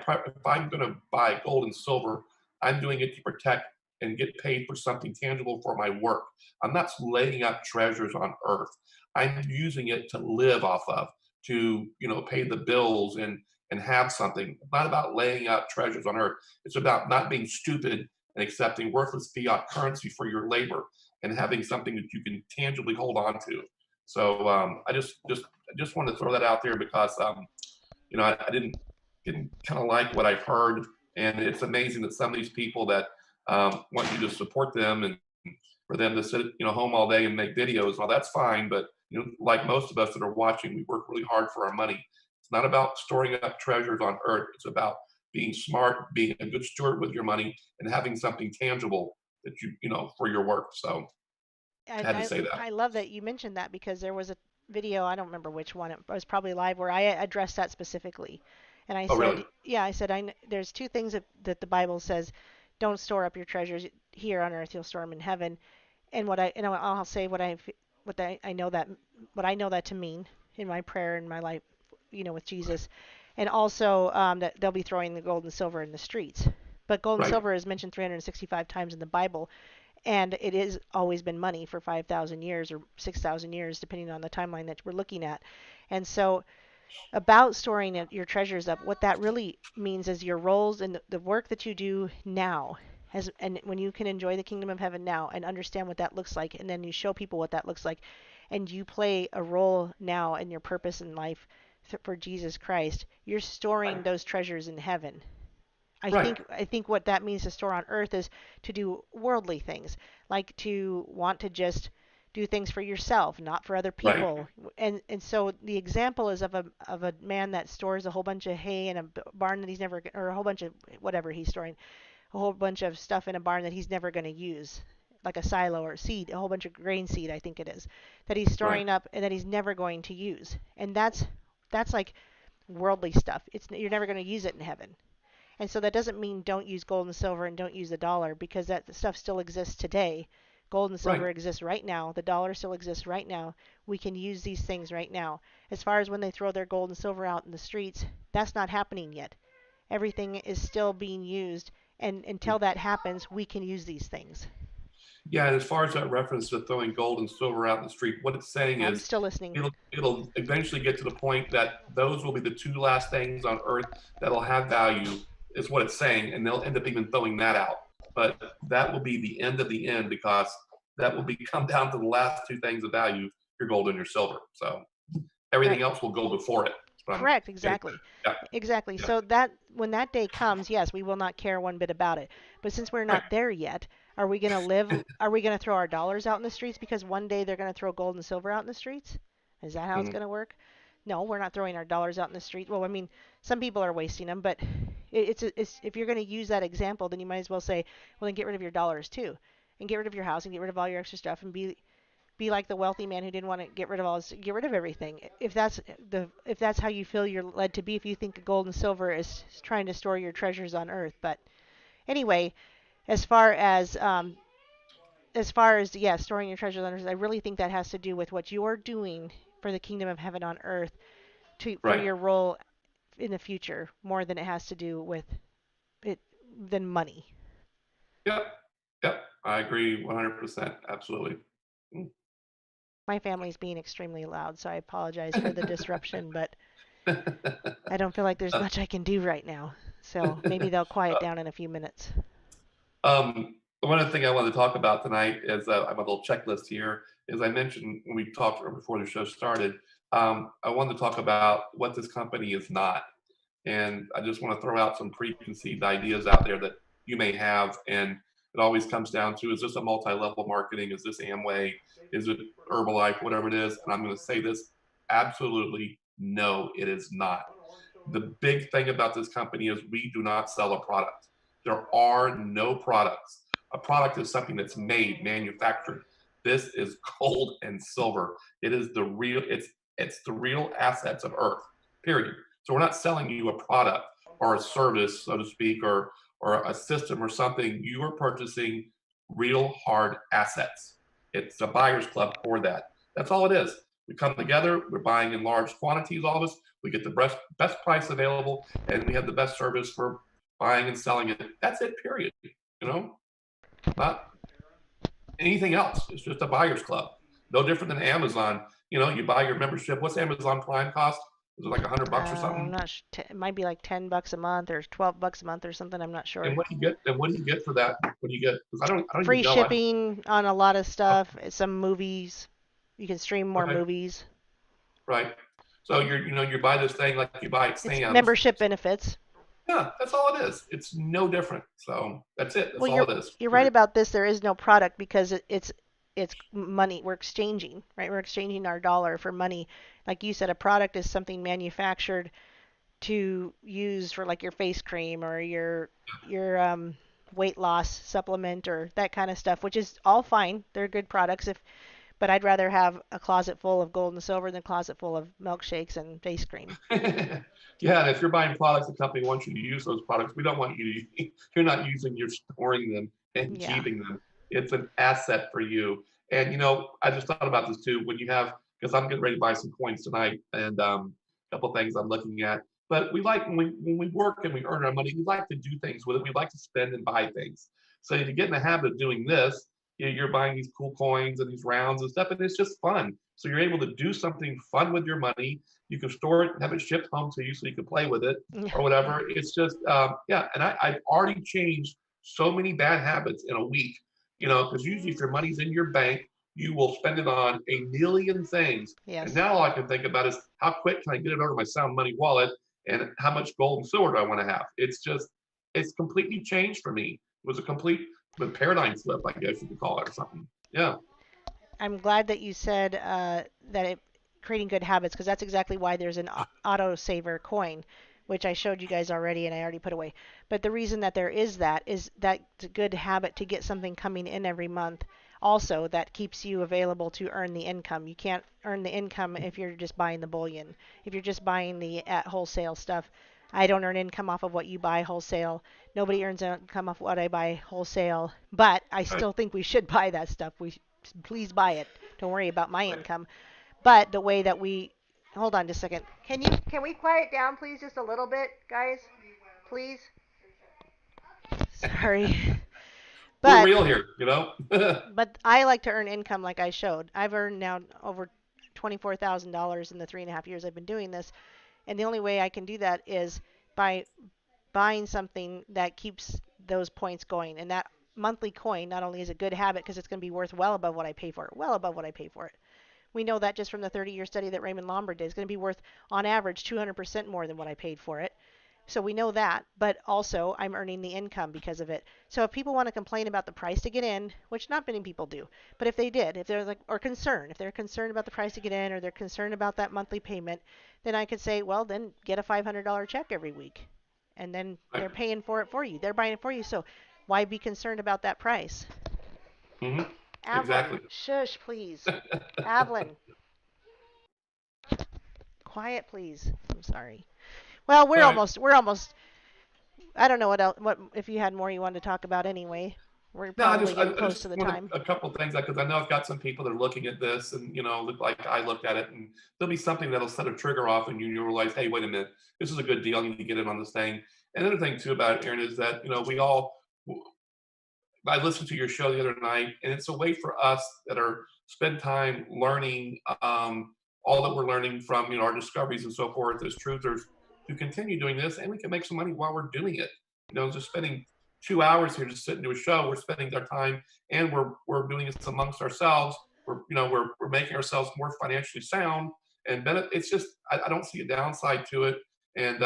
going to buy gold and silver, I'm doing it to protect and get paid for something tangible for my work. I'm not laying up treasures on earth. I'm using it to live off of, to pay the bills and have something. It's not about laying out treasures on earth. It's about not being stupid and accepting worthless fiat currency for your labor and having something that you can tangibly hold on to. So I just wanted to throw that out there because I didn't kind of like what I've heard, and it's amazing that some of these people that want you to support them and for them to sit home all day and make videos, well, that's fine, but like most of us that are watching, we work really hard for our money. It's not about storing up treasures on earth. It's about being smart, being a good steward with your money, and having something tangible that for your work. So I, I had to I say that. I love that you mentioned that because there was a video, I don't remember which one, it was probably live, where I addressed that specifically. And I Oh, really? said, yeah, I said, there's two things that the Bible says, don't store up your treasures here on earth, you'll store them in heaven. And I'll say I know that what I know that to mean in my prayer in my life, with Jesus, and also that they'll be throwing the gold and silver in the streets. But gold and Right, silver is mentioned 365 times in the Bible, and it has always been money for 5,000 years or 6,000 years, depending on the timeline that we're looking at. And so, about storing your treasures up, what that really means is your roles and the work that you do now. And when you can enjoy the kingdom of heaven now and understand what that looks like, and then you show people what that looks like, and you play a role now in your purpose in life for Jesus Christ, you're storing right, those treasures in heaven. I right, think I think what that means to store on earth is to do worldly things, like to want to just do things for yourself, not for other right, people. And so the example is of a man that stores a whole bunch of hay in a barn that he's never, or a whole bunch of whatever he's storing, a whole bunch of stuff in a barn that he's never going to use, like a silo or seed, a whole bunch of grain seed, I think it is, that he's right, storing up and that he's never going to use. And that's like worldly stuff. It's you're never going to use it in heaven. And so that doesn't mean don't use gold and silver and don't use the dollar, because that stuff still exists today. Gold and right. silver exists right now. The dollar still exists right now. We can use these things right now. As far as when they throw their gold and silver out in the streets, that's not happening yet. Everything is still being used, and until that happens, we can use these things. Yeah, and as far as that reference to throwing gold and silver out in the street, what it's saying I'm is still listening. it'll eventually get to the point that those will be the two last things on earth that'll have value, is what it's saying, and they'll end up even throwing that out. But that will be the end of the end because that will be come down to the last two things of value, your gold and your silver. So everything Right. else will go before it. That's what I'm Correct, getting exactly. at. Exactly. Yeah, So that when that day comes, yes, we will not care one bit about it. But since we're yeah. not there yet, are we going to throw our dollars out in the streets because one day they're going to throw gold and silver out in the streets? Is that how it's Mhm. going to work? No, we're not throwing our dollars out in the street. Well, I mean, some people are wasting them, but it's if you're going to use that example, then you might as well say, well, then get rid of your dollars too, and get rid of your house and get rid of all your extra stuff and be like the wealthy man who didn't want to get rid of everything. If that's how you feel you're led to be, if you think gold and silver is trying to store your treasures on earth. But anyway, As far as yeah, storing your treasures on earth, I really think that has to do with what you're doing for the kingdom of heaven on earth for Right. your role in the future more than it has to do with it than money. Yep. Yep. I agree 100%. Absolutely. My family's being extremely loud, so I apologize for the disruption, but I don't feel like there's Uh, much I can do right now. So maybe they'll quiet down in a few minutes. one of the things I wanted to talk about tonight is I have a little checklist here. As I mentioned when we talked before the show started, I wanted to talk about what this company is not. And I just want to throw out some preconceived ideas out there that you may have. And it always comes down to, is this a multi-level marketing? Is this Amway? Is it Herbalife? Whatever it is. And I'm going to say this, absolutely no, it is not. The big thing about this company is we do not sell a product. There are no products. A product is something that's made, manufactured. This is gold and silver. It is the real, it's the real assets of Earth, period. So we're not selling you a product or a service, so to speak, or a system or something. You are purchasing real hard assets. It's a buyer's club for that. That's all it is. We come together, we're buying in large quantities, all of us. We get the best price available, and we have the best service for buying and selling it. That's it, period. You know, not anything else. It's just a buyer's club. No different than Amazon. You know, you buy your membership. What's Amazon Prime cost? Is it like $100 or I'm something? not it might be like $10 a month or $12 a month or something. I'm not And sure. what do you get? And what do you get for that? What do you get? Because I don't even Free know. I just shipping on a lot of stuff. Some movies. You can stream more okay, movies. right. So you buy this thing like you buy at It's Sam's. membership benefits. Yeah, that's all it is. It's no different. So that's it. That's Well, all it is. you're right Period. about this. There is no product because it's money. We're exchanging, right? We're exchanging our dollar for money. Like you said, a product is something manufactured to use for like your face cream or your weight loss supplement or that kind of stuff, which is all fine. They're good products. But I'd rather have a closet full of gold and silver than a closet full of milkshakes and face cream. Yeah, and if you're buying products, the company wants you to use those products. We don't want you to. You're not using. You're storing them and Yeah. keeping them. It's an asset for you. And I just thought about this too. When you have, because I'm getting ready to buy some coins tonight, and a couple of things I'm looking at. But we like when we work and we earn our money, we like to do things with it. We like to spend and buy things. So if you get in the habit of doing this, you're buying these cool coins and these rounds and stuff, and it's just fun. So you're able to do something fun with your money. You can store it and have it shipped home to you so you can play with it or whatever. It's just, yeah. And I've already changed so many bad habits in a week, because usually if your money's in your bank, you will spend it on a million things. And Yes. now all I can think about is how quick can I get it over my Sound Money wallet and how much gold and silver do I want to have? It's completely changed for me. It was a complete paradigm flip, I guess you could call it or something. Yeah. I'm glad that you said that creating good habits because that's exactly why there's an auto saver coin, which I showed you guys already and I already put away. But the reason that there is that's a good habit to get something coming in every month. Also, that keeps you available to earn the income. You can't earn the income if you're just buying the bullion. If you're just buying the at wholesale stuff, I don't earn income off of what you buy wholesale. Nobody earns income off what I buy wholesale. But I Right. still think we should buy that stuff. Please buy it. Don't worry about my income. But the way that we hold on just a second. Can we quiet down please just a little bit, guys? Please. Sorry. We're But real here. but I like to earn income like I showed. I've earned now over $24,000 in the 3.5 years I've been doing this, and the only way I can do that is by buying something that keeps those points going. And that monthly coin not only is a good habit because it's going to be worth well above what I pay for it, well above what I pay for it. We know that just from the 30-year study that Raymond Lombra did. It's going to be worth, on average, 200% more than what I paid for it. So we know that, but also I'm earning the income because of it. So if people want to complain about the price to get in, which not many people do, but if they did, if they're like, or concerned, if they're concerned about the price to get in, or they're concerned about that monthly payment, then I could say, well, then get a $500 check every week, and then Right. they're paying for it for you. They're buying it for you. So why be concerned about that price? Hmm. Avlin, Exactly. shush, please. Avlin, quiet, please. I'm sorry. Well, All right. we're almost I don't know what else, what if you had more you wanted to talk about anyway. We're No, probably getting I close just to the want time. a couple of things because I know I've got some people that are looking at this and look like I looked at it, and there'll be something that'll set a trigger off, and you realize, hey, wait a minute, this is a good deal. I need to get in on this thing. And the other thing too about it, Aaron, is that we all. I listened to your show the other night, and it's a way for us that are spend time learning all that we're learning from our discoveries and so forth as truthers to continue doing this, and we can make some money while we're doing it. Just spending 2 hours here just sitting to a show, we're spending our time, and we're doing this amongst ourselves. We're making ourselves more financially sound, and then it's just I don't see a downside to it, and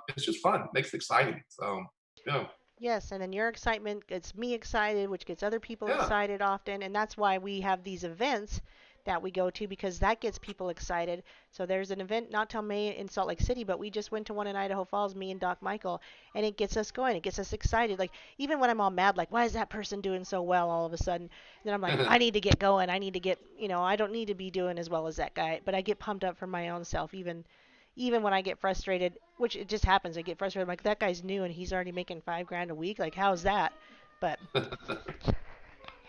it's just fun, it makes it exciting. So yeah, Yes, and then your excitement gets me excited, which gets other people yeah. excited often, and that's why we have these events that we go to because that gets people excited. So there's an event not till May in Salt Lake City, but we just went to one in Idaho Falls, me and Doc Michael, and it gets us going. It gets us excited. Like even when I'm all mad, like why is that person doing so well all of a sudden? Then I'm like, I need to get going. I need to get, I don't need to be doing as well as that guy, but I get pumped up for my own self even when I get frustrated, which it just happens, I get frustrated. I'm like, that guy's new and he's already making 5 grand a week. Like, how's that? But hey,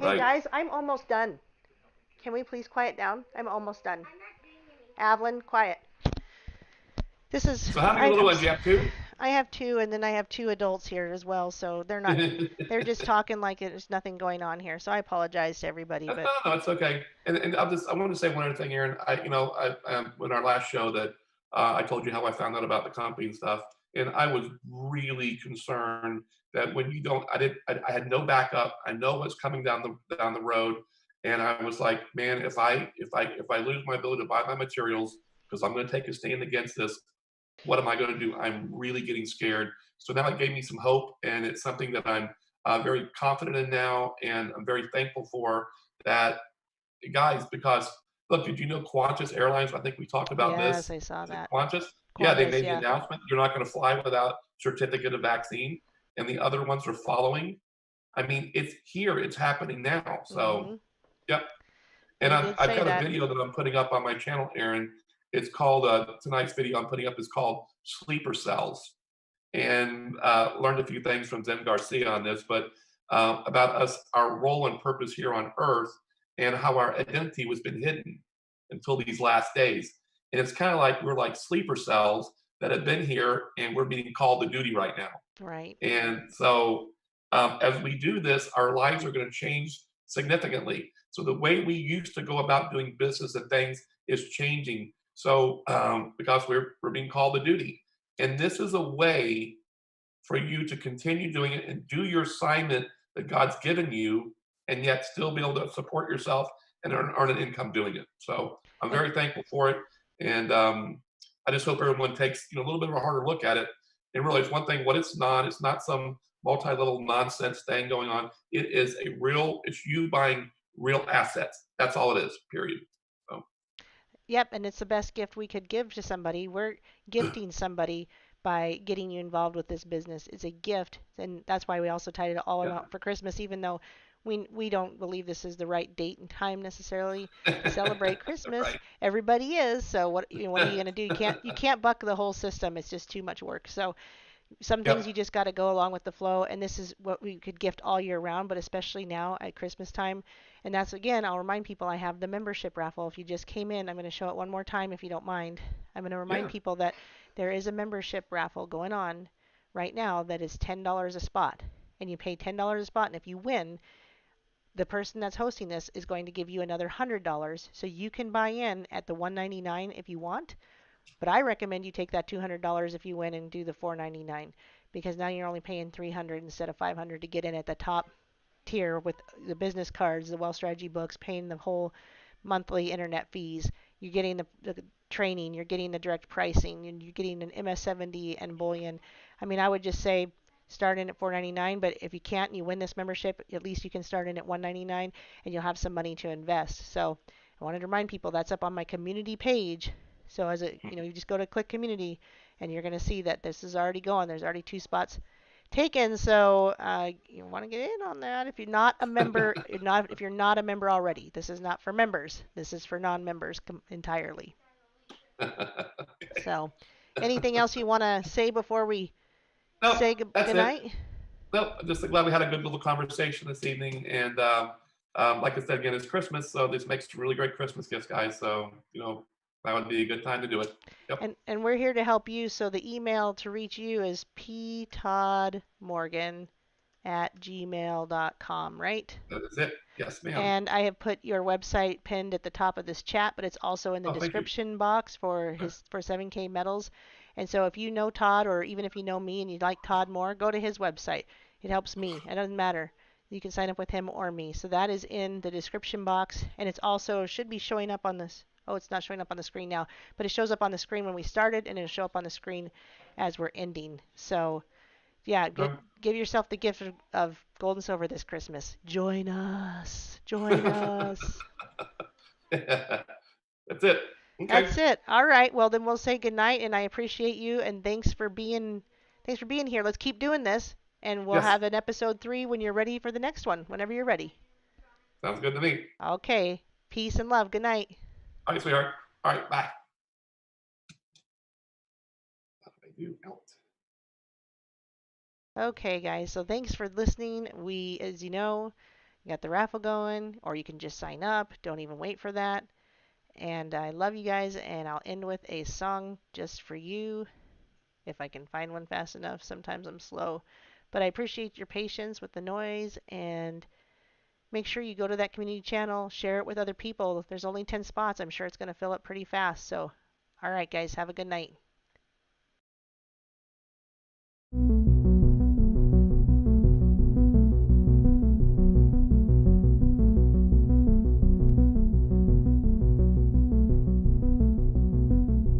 Right. guys, I'm almost done. Can we please quiet down? I'm almost done. Avalyn, quiet. This is So how many little ones you have too? I have two, and then I have two adults here as well. So they're not. They're just talking like there's nothing going on here. So I apologize to everybody, No, but no, it's okay. And I want to say one other thing, Aaron. In our last show that I told you how I found out about the company and stuff, and I was really concerned that when you don't, I had no backup. I know what's coming down the road, and I was like, man, if I lose my ability to buy my materials because I'm going to take a stand against this, what am I going to do? I'm really getting scared. So now it gave me some hope, and it's something that I'm very confident in now, and I'm very thankful for that, guys. Because look, did you know Qantas Airlines? I think we talked about yes, this. I saw Is it that. Qantas? Yeah, they Qantas, made the yeah. announcement you're not going to fly without certificate of vaccine, and the other ones are following. I mean, it's here, it's happening now. So, Mhm. yep. And They I've, did I've say got a that. video that I'm putting up on my channel, Aaron. It's called tonight's video I'm putting up is called Sleeper Cells, and learned a few things from Zen Garcia on this, but about us, our role and purpose here on Earth, and how our identity was been hidden until these last days. And it's kind of like we're like sleeper cells that have been here, and we're being called to duty right now. Right. And so, as we do this, our lives are going to change significantly. So the way we used to go about doing business and things is changing. So because we're being called to duty, and this is a way for you to continue doing it and do your assignment that God's given you, and yet still be able to support yourself and earn an income doing it. So I'm And very thankful for it, and I just hope everyone takes a little bit of a harder look at it and realize one thing: what it's not. It's not some multi-level nonsense thing going on. It is a real. It's you buying real assets. That's all it is. Period. So yep, and it's the best gift we could give to somebody. We're gifting somebody by getting you involved with this business. It's a gift, and that's why we also tied it all yeah, out for Christmas, even though we don't believe this is the right date and time necessarily to celebrate Christmas. right. Everybody is, so what are you gonna do? You can't buck the whole system. It's just too much work. So some things Yep. you just got to go along with the flow, and this is what we could gift all year round, but especially now at Christmas time. And that's, again, I'll remind people, I have the membership raffle. If you just came in, I'm going to show it one more time if you don't mind. I'm going to remind Yeah. people that there is a membership raffle going on right now that is $10 a spot, and you pay $10 a spot, and if you win, the person that's hosting this is going to give you another $100, so you can buy in at the 199 if you want, but I recommend you take that $200 if you win and do the 499, because now you're only paying 300 instead of 500 to get in at the top tier with the business cards, the wealth strategy books, paying the whole monthly internet fees. You're getting the training, you're getting the direct pricing, and you're getting an MS70 and bullion. I mean, I would just say start in at 499, but if you can't and you win this membership, at least you can start in at 199 and you'll have some money to invest. So I wanted to remind people that's up on my community page. So you just go to click community and you're going to see that this is already going. There's already 2 spots taken. So you want to get in on that. If you're not a member, if you're not a member already, this is not for members. This is for non-members entirely. Okay. So anything else you want to say before we No, say that's good it. night? No, I'm just glad we had a good little conversation this evening. And like I said, again, it's Christmas, so this makes really great Christmas gifts, guys. So, that would be a good time to do it. Yep, And we're here to help you. So the email to reach you is ptoddmorgan@gmail.com, right? that is it. Yes, ma'am. And I have put your website pinned at the top of this chat, but it's also in the Oh, thank you. description box for 7K Metals. And so if you know Todd, or even if you know me and you'd like Todd more, go to his website. It helps me. It doesn't matter. You can sign up with him or me. So that is in the description box, and it's also should be showing up on this. Oh, it's not showing up on the screen now, but it shows up on the screen when we started, and it'll show up on the screen as we're ending. So yeah, Okay. give yourself the gift of gold and silver this Christmas. Join us. Join us. That's it. Okay. That's it. All right. Well, then we'll say goodnight, and I appreciate you, and thanks for being here. Let's keep doing this, and we'll Yes. have an episode 3 when you're ready for the next one, whenever you're ready. Sounds good to me. Okay. Peace and love. Good night. All right, sweetheart. All right, bye. How do I do out? Okay, guys. So thanks for listening. We, as you know, got the raffle going, or you can just sign up. Don't even wait for that. And I love you guys, and I'll end with a song just for you, if I can find one fast enough. Sometimes I'm slow. But I appreciate your patience with the noise, and make sure you go to that community channel, share it with other people. There's only 10 spots. I'm sure it's going to fill up pretty fast. So, all right, guys, have a good night.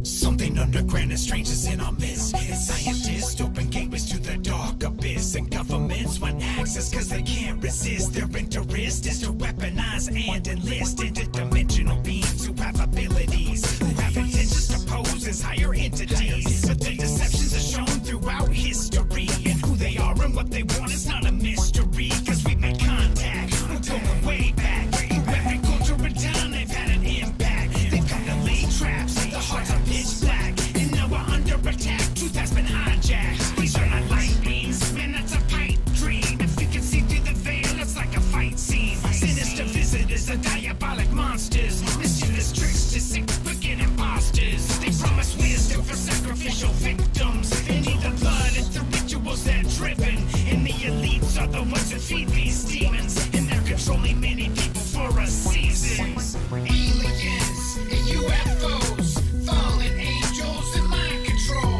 Something underground and strange is in our midst. And scientists open gateways to the dark abyss. And governments want access cause they can't resist. Their interest is to weaponize and enlist interdimensional beings who have abilities, who have intentions to pose as higher entities. But their deceptions are shown throughout history. And who they are and what they want is not a mystery. Cause we've made contact, we're going way back. Through every culture and time they've had an impact. They've come to lay traps, the hearts are pitch black. And now we're under attack, truth has been hijacked. These are not light beams, man, that's a pipe dream. If you can see through the veil, it's like a fight scene. Sinister visitors are diabolic monsters. Mischievous tricks to sick, wicked imposters. They promise wisdom for sacrificial victims. They need the blood, it's the rituals they're driven. And the elites are the ones that feed these demons. And they're controlling many people for a season. Aliens and UFOs, fallen angels in mind control.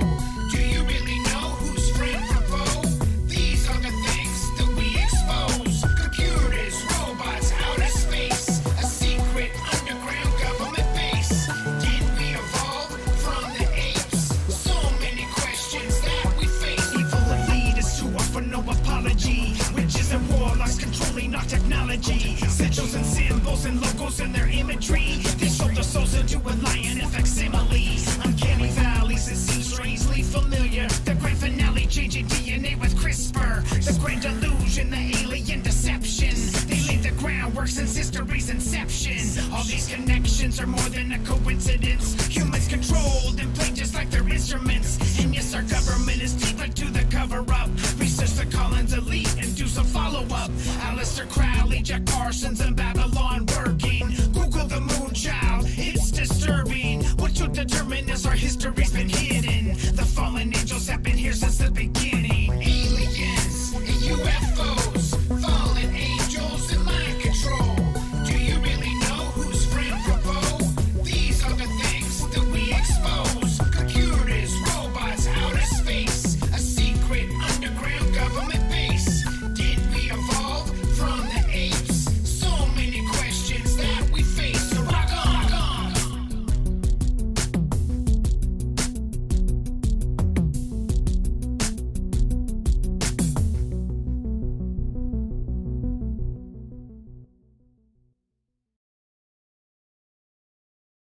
Do you really know who's friend from foe? These are the things that we expose. Computers, robots, outer space, a secret underground government base. Did we evolve from the apes? So many questions that we face. Evil elitists who offer no apology. Witches and warlocks controlling our technology. Sigils and symbols and logos and their imagery. They sold their souls into a lion facsimile. Uncanny valleys that seem strangely familiar. The grand finale changing DNA with CRISPR. The grand illusion, the alien deception. They laid the groundwork since history's inception. All these connections are more than a coincidence. Humans controlled and played just like their instruments. And yes, our government is deep into the cover-up. Research the Collins elite and do some follow-up. Aleister Crowley, Jack Parsons, and Babylon working. Google the Moonchild.